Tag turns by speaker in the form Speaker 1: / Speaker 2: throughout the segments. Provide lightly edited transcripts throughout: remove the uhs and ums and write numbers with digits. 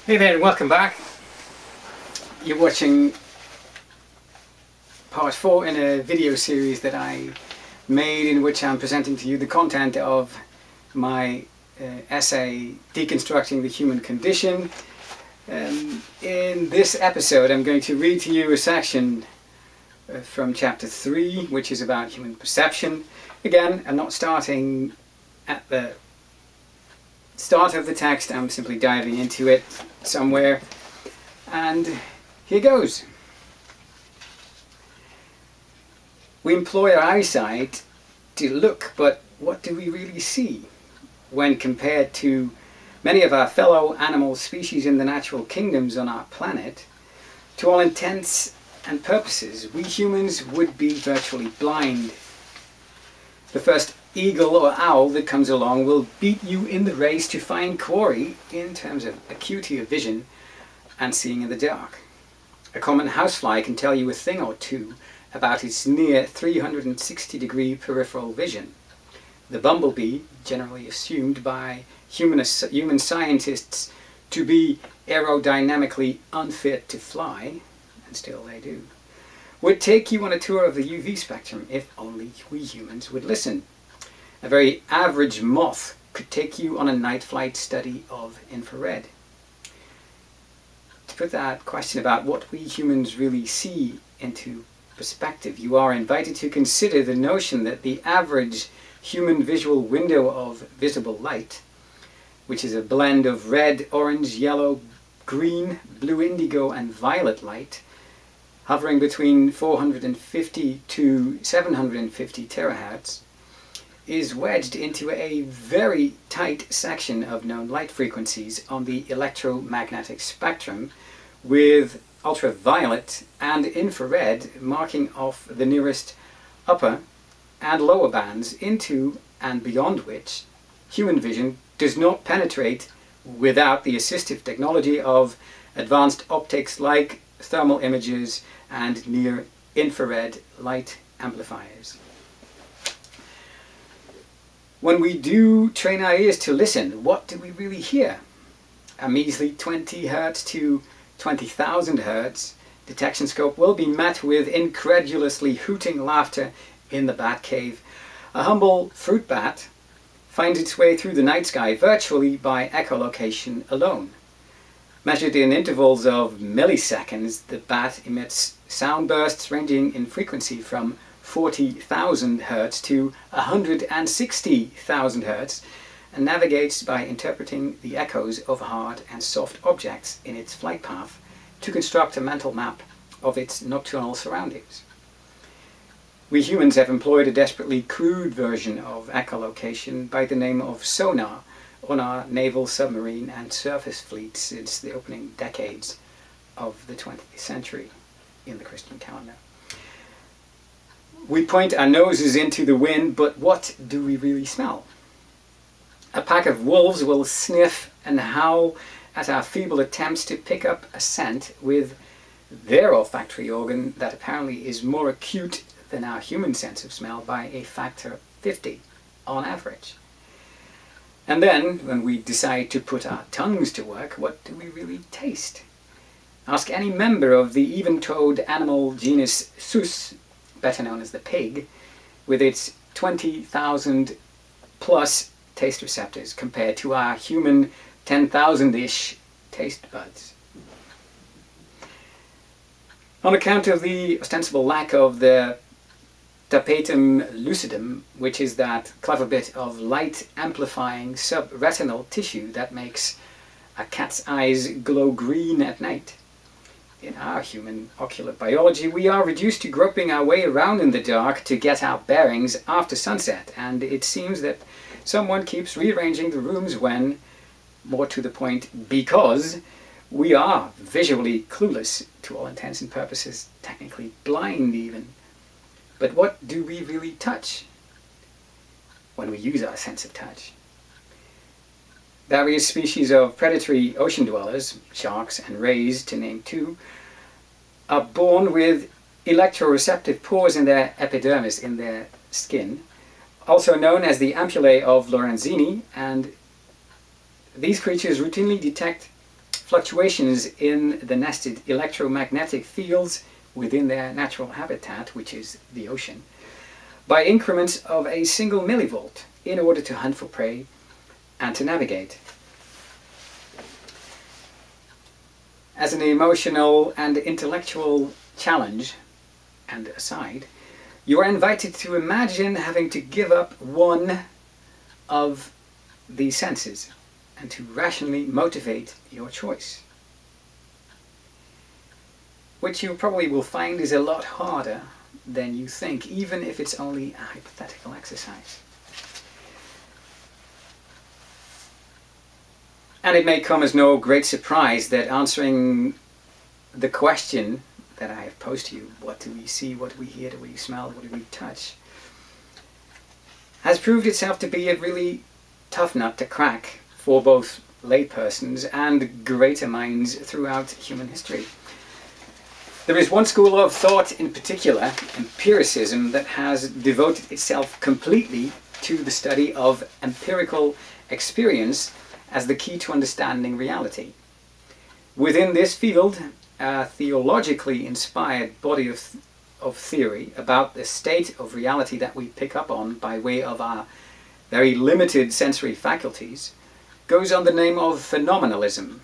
Speaker 1: Hey there and welcome back. You're watching part 4 in a video series that I made in which I'm presenting to you the content of my essay Deconstructing the Human Condition. In this episode I'm going to read to you a section from chapter 3, which is about human perception. Again, I'm not starting at the start of the text, I'm simply diving into it somewhere, and here goes. We employ our eyesight to look, but what do we really see? When compared to many of our fellow animal species in the natural kingdoms on our planet, to all intents and purposes, we humans would be virtually blind. The first eagle or owl that comes along will beat you in the race to find quarry in terms of acuity of vision and seeing in the dark. A common housefly can tell you a thing or two about its near 360-degree peripheral vision. The bumblebee, generally assumed by human scientists to be aerodynamically unfit to fly, and still they do, would take you on a tour of the UV spectrum if only we humans would listen. A very average moth could take you on a night flight study of infrared. To put that question about what we humans really see into perspective, you are invited to consider the notion that the average human visual window of visible light, which is a blend of red, orange, yellow, green, blue indigo and violet light, hovering between 450 to 750 terahertz, is wedged into a very tight section of known light frequencies on the electromagnetic spectrum, with ultraviolet and infrared marking off the nearest upper and lower bands, into and beyond which human vision does not penetrate without the assistive technology of advanced optics like thermal imagers and near-infrared light amplifiers. When we do train our ears to listen, what do we really hear? A measly 20 Hz to 20,000 Hz detection scope will be met with incredulously hooting laughter in the bat cave. A humble fruit bat finds its way through the night sky virtually by echolocation alone. Measured in intervals of milliseconds, the bat emits sound bursts ranging in frequency from 40,000 Hz to 160,000 Hz, and navigates by interpreting the echoes of hard and soft objects in its flight path to construct a mental map of its nocturnal surroundings. We humans have employed a desperately crude version of echolocation by the name of sonar on our naval, submarine and surface fleets since the opening decades of the 20th century in the Christian calendar. We point our noses into the wind, but what do we really smell? A pack of wolves will sniff and howl at our feeble attempts to pick up a scent with their olfactory organ that apparently is more acute than our human sense of smell by a factor of 50 on average. And then, when we decide to put our tongues to work, what do we really taste? Ask any member of the even-toed animal genus Sus, better known as the pig, with its 20,000 plus taste receptors compared to our human 10,000-ish taste buds. On account of the ostensible lack of the tapetum lucidum, which is that clever bit of light-amplifying subretinal tissue that makes a cat's eyes glow green at night. In our human ocular biology, we are reduced to groping our way around in the dark to get our bearings after sunset, and it seems that someone keeps rearranging the rooms when, more to the point, because we are visually clueless, to all intents and purposes, technically blind even. But what do we really touch when we use our sense of touch? Various species of predatory ocean dwellers, sharks and rays to name two, are born with electroreceptive pores in their epidermis, in their skin, also known as the ampullae of Lorenzini, and these creatures routinely detect fluctuations in the nested electromagnetic fields within their natural habitat, which is the ocean, by increments of a single millivolt in order to hunt for prey and to navigate. As an emotional and intellectual challenge and aside, you are invited to imagine having to give up one of these senses and to rationally motivate your choice, which you probably will find is a lot harder than you think, even if it's only a hypothetical exercise. And it may come as no great surprise that answering the question that I have posed to you, what do we see, what do we hear, do we smell, what do we touch, has proved itself to be a really tough nut to crack for both laypersons and greater minds throughout human history. There is one school of thought in particular, empiricism, that has devoted itself completely to the study of empirical experience as the key to understanding reality. Within this field, a theologically inspired body of theory about the state of reality that we pick up on by way of our very limited sensory faculties goes on the name of phenomenalism,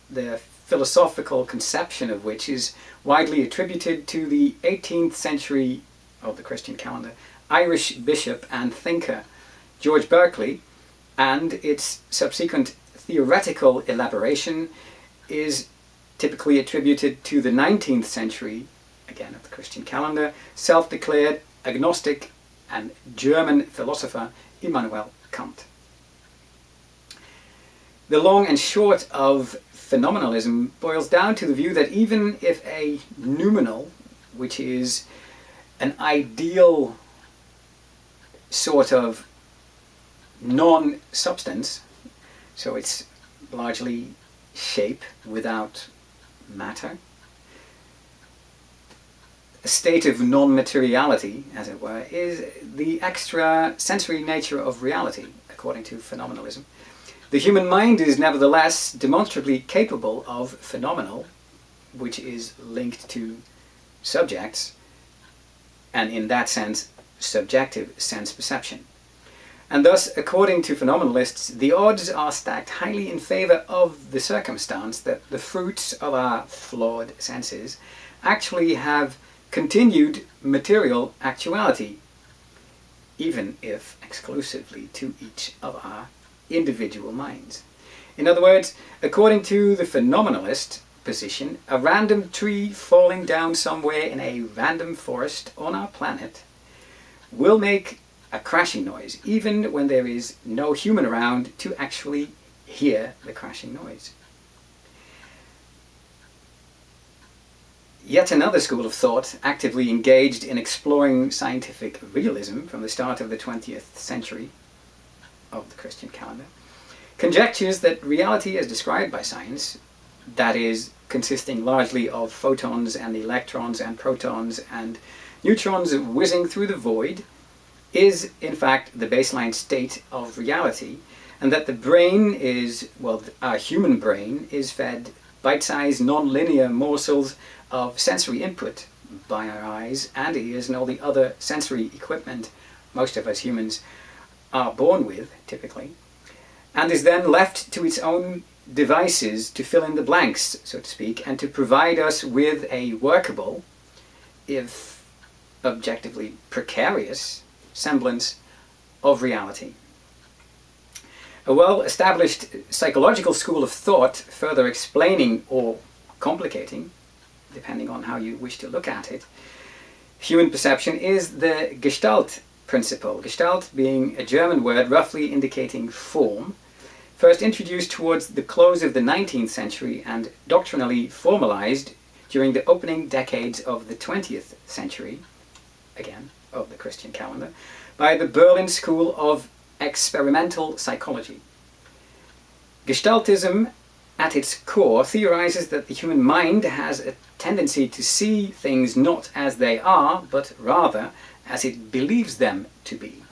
Speaker 1: the philosophical conception of which is widely attributed to the 18th century of the Christian calendar Irish bishop and thinker George Berkeley, and its subsequent theoretical elaboration is typically attributed to the 19th century, again of the Christian calendar, self-declared agnostic and German philosopher Immanuel Kant. The long and short of phenomenalism boils down to the view that even if a noumenal, which is an ideal sort of non-substance, so it's largely shape without matter, a state of non-materiality, as it were, is the extra sensory nature of reality, according to phenomenalism. The human mind is nevertheless demonstrably capable of phenomenal, which is linked to subjects, and in that sense, subjective sense perception. And thus, according to phenomenalists, the odds are stacked highly in favor of the circumstance that the fruits of our flawed senses actually have continued material actuality, even if exclusively to each of our individual minds. In other words, according to the phenomenalist position, a random tree falling down somewhere in a random forest on our planet will make a crashing noise, even when there is no human around to actually hear the crashing noise. Yet another school of thought, actively engaged in exploring scientific realism from the start of the 20th century of the Christian calendar, conjectures that reality as described by science, that is, consisting largely of photons and electrons and protons and neutrons whizzing through the void, is in fact the baseline state of reality, and that the brain is, well, our human brain is fed bite-sized non-linear morsels of sensory input by our eyes and ears and all the other sensory equipment most of us humans are born with, typically, and is then left to its own devices to fill in the blanks, so to speak, and to provide us with a workable, if objectively precarious, semblance of reality. A well-established psychological school of thought, further explaining or complicating, depending on how you wish to look at it, human perception is the Gestalt principle. Gestalt being a German word roughly indicating form, first introduced towards the close of the 19th century and doctrinally formalized during the opening decades of the 20th century, again, of the Christian calendar, by the Berlin School of Experimental Psychology. Gestaltism, at its core, theorizes that the human mind has a tendency to see things not as they are, but rather as it believes them to be.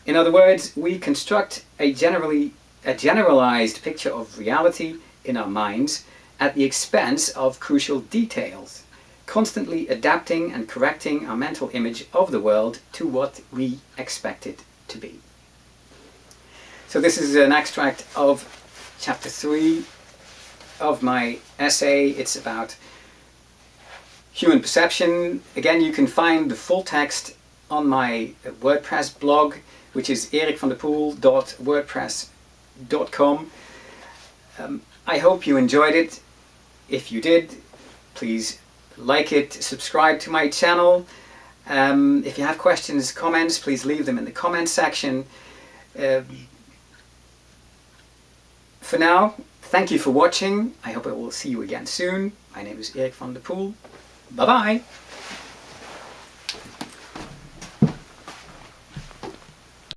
Speaker 1: In other words, we construct a generalized picture of reality in our minds at the expense of crucial details, constantly adapting and correcting our mental image of the world to what we expect it to be. So this is an extract of chapter 3 of my essay. It's about human perception. Again, you can find the full text on my WordPress blog, which is erikvanderpoel.wordpress.com. I hope you enjoyed it. If you did, please like it, subscribe to my channel. If you have questions, comments, please leave them in the comment section. For now, thank you for watching. I hope I will see you again soon. My name is Erik van der Poel. Bye-bye.